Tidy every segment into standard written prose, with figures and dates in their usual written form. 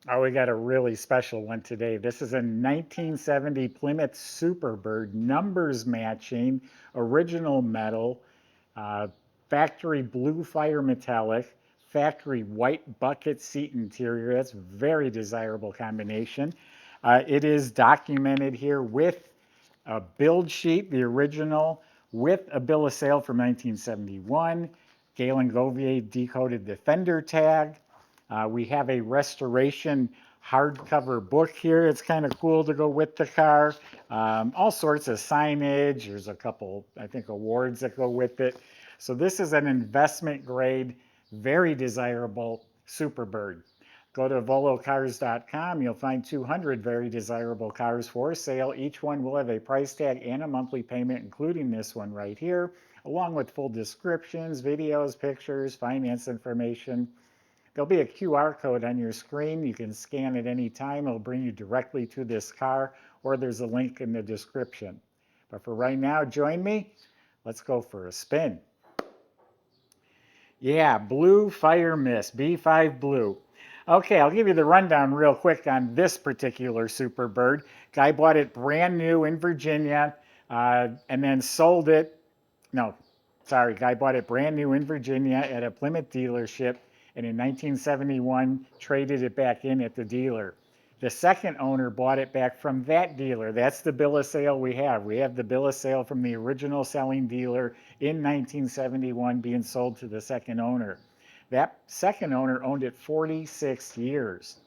Oh, we got a really special one today. This is a 1970 Plymouth Superbird, numbers matching, original metal, uh, factory blue fire metallic, factory white bucket seat interior. That's a very desirable combination. It is documented here with a build sheet, the original, with a bill of sale from 1971. Galen Govier decoded the fender tag. We have a restoration hardcover book here. It's kind of cool to go with the car. All sorts of signage. There's a couple, I think, awards that go with it. So this is an investment grade, very desirable Superbird. Go to volocars.com. You'll find 200 very desirable cars for sale. Each one will have a price tag and a monthly payment, including this one right here, along with full descriptions, videos, pictures, finance information. There'll be a QR code on your screen. You can scan at any time. It'll bring you directly to this car, or there's a link in the description. But for right now, join me. Let's go for a spin. Yeah, blue fire mist, B5 blue. Okay, I'll give you the rundown real quick on this particular Superbird. Guy bought it brand new in Virginia and then sold it. No, sorry, guy bought it brand new in Virginia at a Plymouth dealership and in 1971 traded it back in at the dealer. The second owner bought it back from that dealer. That's the bill of sale we have. We have the bill of sale from the original selling dealer in 1971 being sold to the second owner. That second owner owned it 46 years.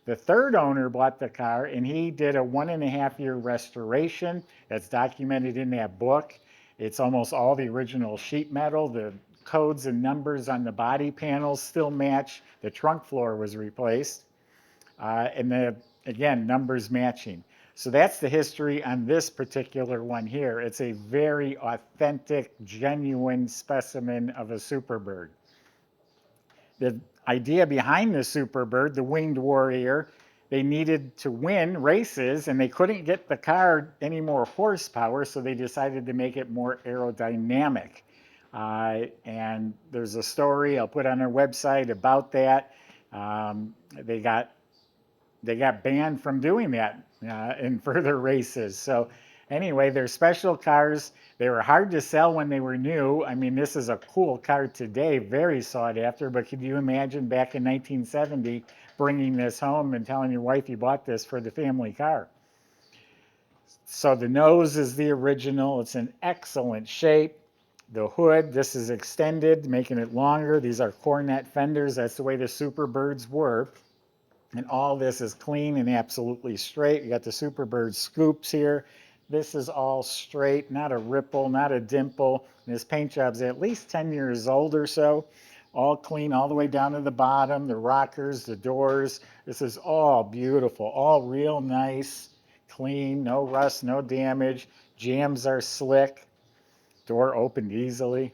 The third owner bought the car and he did a 1.5 year restoration that's documented in that book. It's almost all the original sheet metal. The codes and numbers on the body panels still match. The trunk floor was replaced. And the, again, numbers matching. So that's the history on this particular one here. It's a very authentic, genuine specimen of a Superbird. The idea behind the Superbird, the winged warrior, they needed to win races and they couldn't get the car any more horsepower, so they decided to make it more aerodynamic. And there's a story I'll put on our website about that. They got banned from doing that in further races. So anyway, they're special cars. They were hard to sell when they were new. I mean, this is a cool car today, very sought after. But could you imagine back in 1970 bringing this home and telling your wife you bought this for the family car? So the nose is the original. It's in excellent shape. The hood, this is extended, making it longer. These are cornet fenders. That's the way the Superbirds were. And all this is clean and absolutely straight. You got the Superbird scoops here. This is all straight, not a ripple, not a dimple. And this paint job's at least 10 years old or so. All clean all the way down to the bottom, the rockers, the doors. This is all beautiful, all real nice, clean, no rust, no damage. Jambs are slick. Door opened easily.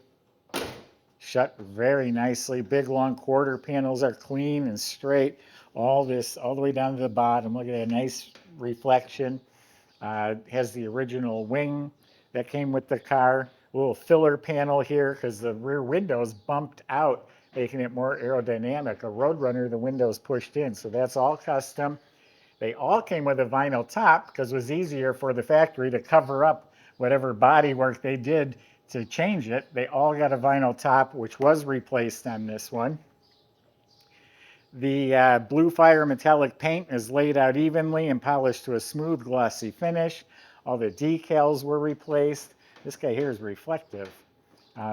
Shut very nicely. Big long quarter panels are clean and straight. All this all the way down to the bottom. Look at that nice reflection. Has the original wing that came with the car. A little filler panel here because the rear windows bumped out, making it more aerodynamic. A Roadrunner, the windows pushed in, so that's all custom. They all came with a vinyl top because it was easier for the factory to cover up whatever body work they did to change it. They all got a vinyl top, which was replaced on this one. The blue fire metallic paint is laid out evenly and polished to a smooth, glossy finish. All the decals were replaced. This guy here is reflective.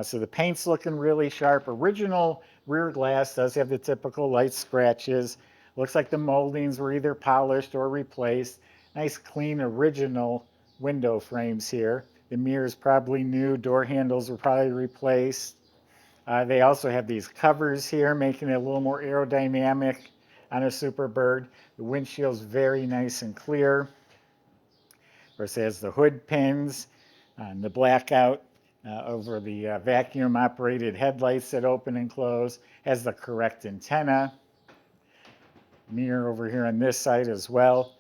So the paint's looking really sharp. Original rear glass does have the typical light scratches. Looks like the moldings were either polished or replaced. Nice, clean, original window frames here. The mirrors probably new. Door handles were probably replaced. They also have these covers here, making it a little more aerodynamic on a Superbird. The windshield's very nice and clear. Of course, it has the hood pins and the blackout over the vacuum-operated headlights that open and close. Has the correct antenna. Mirror over here on this side as well.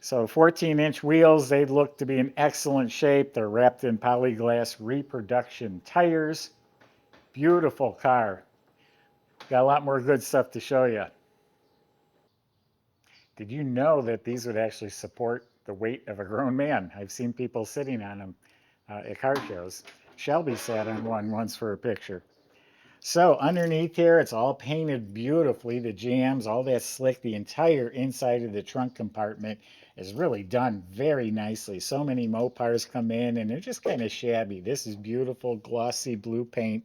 So 14-inch wheels, they look to be in excellent shape. They're wrapped in Polyglas reproduction tires. Beautiful car. Got a lot more good stuff to show you. Did you know that these would actually support the weight of a grown man? I've seen people sitting on them at car shows. Shelby sat on one once for a picture. So underneath here, it's all painted beautifully. The jambs, all that slick, the entire inside of the trunk compartment is really done very nicely. So many Mopars come in and they're just kind of shabby. This is beautiful, glossy blue paint.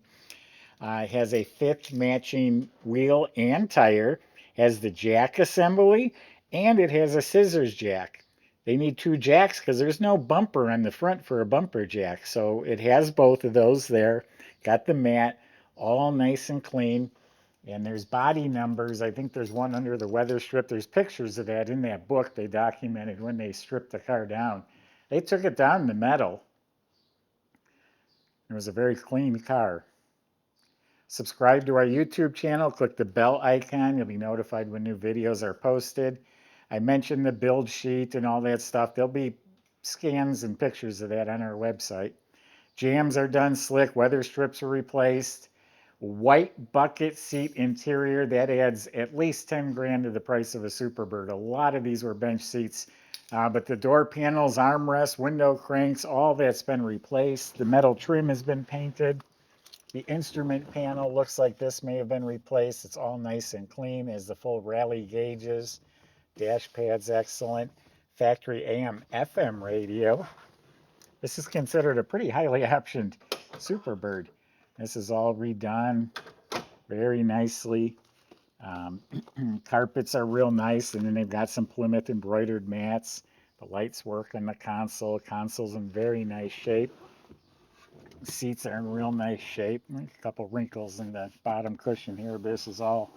It has a fifth matching wheel and tire. Has the jack assembly, and it has a scissors jack. They need two jacks because there's no bumper on the front for a bumper jack. So it has both of those there. Got the mat, all nice and clean. And there's body numbers. I think there's one under the weather strip. There's pictures of that in that book they documented when they stripped the car down. They took it down to metal. It was a very clean car. Subscribe to our YouTube channel. Click the bell icon. You'll be notified when new videos are posted. I mentioned the build sheet and all that stuff. There'll be scans and pictures of that on our website. Jams are done slick. Weather strips are replaced. White bucket seat interior. That adds at least 10 grand to the price of a Superbird. A lot of these were bench seats. But the door panels, armrests, window cranks, all that's been replaced. The metal trim has been painted. The instrument panel looks like this may have been replaced. It's all nice and clean as the full rally gauges. Dash pad's excellent. Factory AM FM radio. This is considered a pretty highly optioned Superbird. This is all redone very nicely. Carpets are real nice, and then they've got some Plymouth embroidered mats. The lights work on the console. Console's in very nice shape. Seats are in real nice shape. A couple wrinkles in the bottom cushion here, but this is all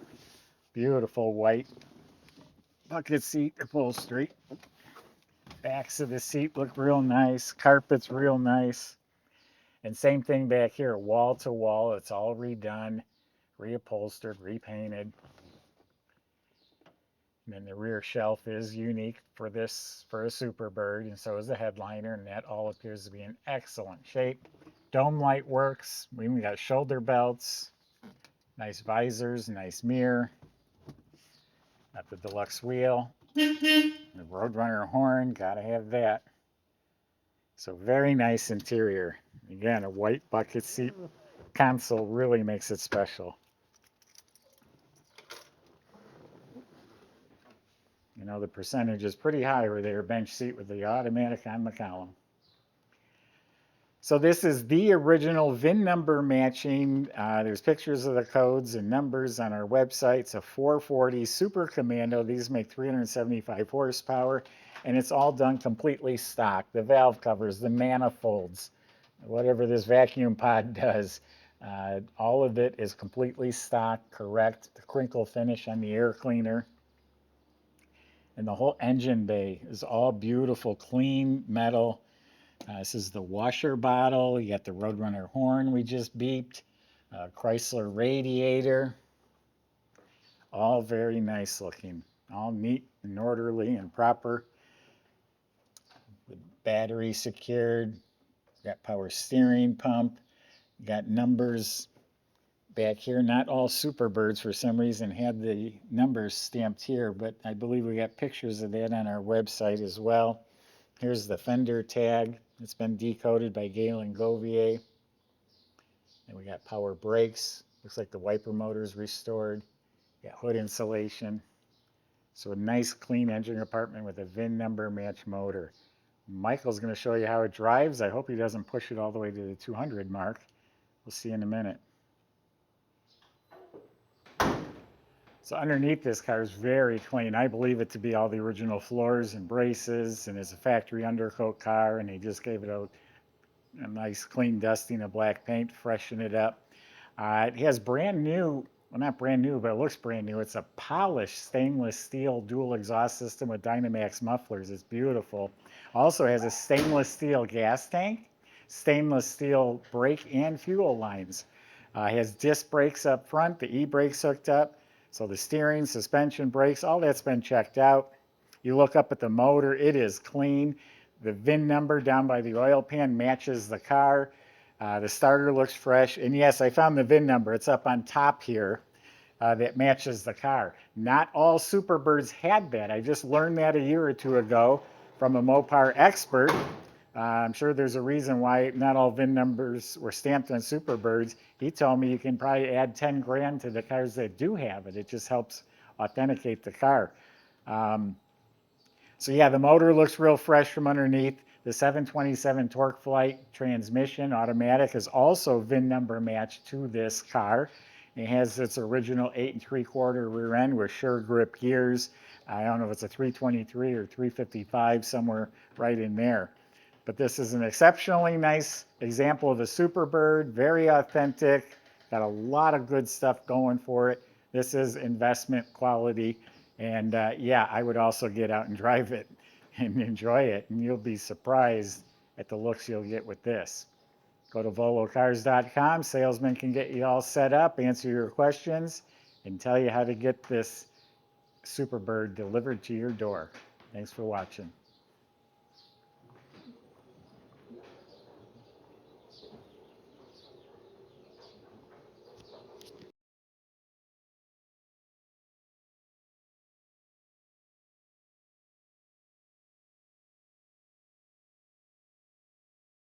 beautiful white bucket seat upholstery. Backs of the seat look real nice. Carpet's real nice. And same thing back here, wall to wall. It's all redone, reupholstered, repainted. And then the rear shelf is unique for a Superbird, and so is the headliner, and that all appears to be in excellent shape. Dome light works. We even got shoulder belts, nice visors, nice mirror. Got the deluxe wheel, the Roadrunner horn, gotta have that. So very nice interior. Again, a white bucket seat console really makes it special. You know, the percentage is pretty high with their bench seat with the automatic on the column. So this is the original VIN number matching. There's pictures of the codes and numbers on our website. It's a 440 Super Commando. These make 375 horsepower, and it's all done completely stock. The valve covers, the manifolds, whatever this vacuum pod does, all of it is completely stock, correct. The crinkle finish on the air cleaner. And the whole engine bay is all beautiful, clean metal. This is the washer bottle. You got the Roadrunner horn we just beeped. Chrysler radiator. All very nice looking. All neat and orderly and proper. The battery secured. Got power steering pump. Got numbers back here. Not all Superbirds for some reason had the numbers stamped here, but I believe we got pictures of that on our website as well. Here's the fender tag. It's been decoded by Galen Govier. And we got power brakes. Looks like the wiper motor's restored. Got hood insulation. So a nice clean engine compartment with a VIN number match motor. Michael's going to show you how it drives. I hope he doesn't push it all the way to the 200 mark. We'll see in a minute. So underneath this car is very clean. I believe it to be all the original floors and braces, and it's a factory undercoat car, and he just gave it a nice clean dusting of black paint, freshen it up. It has brand new, well, not brand new, but it looks brand new. It's a polished stainless steel dual exhaust system with Dynamax mufflers. It's beautiful. Also has a stainless steel gas tank, stainless steel brake and fuel lines. It has disc brakes up front, the e-brakes hooked up. So the steering, suspension, brakes, all that's been checked out. You look up at the motor, it is clean. The VIN number down by the oil pan matches the car. The starter looks fresh. And yes, I found the VIN number. It's up on top here. that matches the car. Not all Superbirds had that. I just learned that a year or two ago from a Mopar expert. I'm sure there's a reason why not all VIN numbers were stamped on Superbirds. He told me you can probably add 10 grand to the cars that do have it. It just helps authenticate the car. So yeah, the motor looks real fresh from underneath. The 727 TorqueFlite transmission automatic is also VIN number matched to this car. It has its original 8 3/4 rear end with sure grip gears. I don't know if it's a 323 or 355, somewhere right in there. But this is an exceptionally nice example of a Superbird, very authentic, got a lot of good stuff going for it. This is investment quality. And yeah, I would also get out and drive it and enjoy it. And you'll be surprised at the looks you'll get with this. Go to volocars.com. Salesman can get you all set up, answer your questions, and tell you how to get this Superbird delivered to your door. Thanks for watching.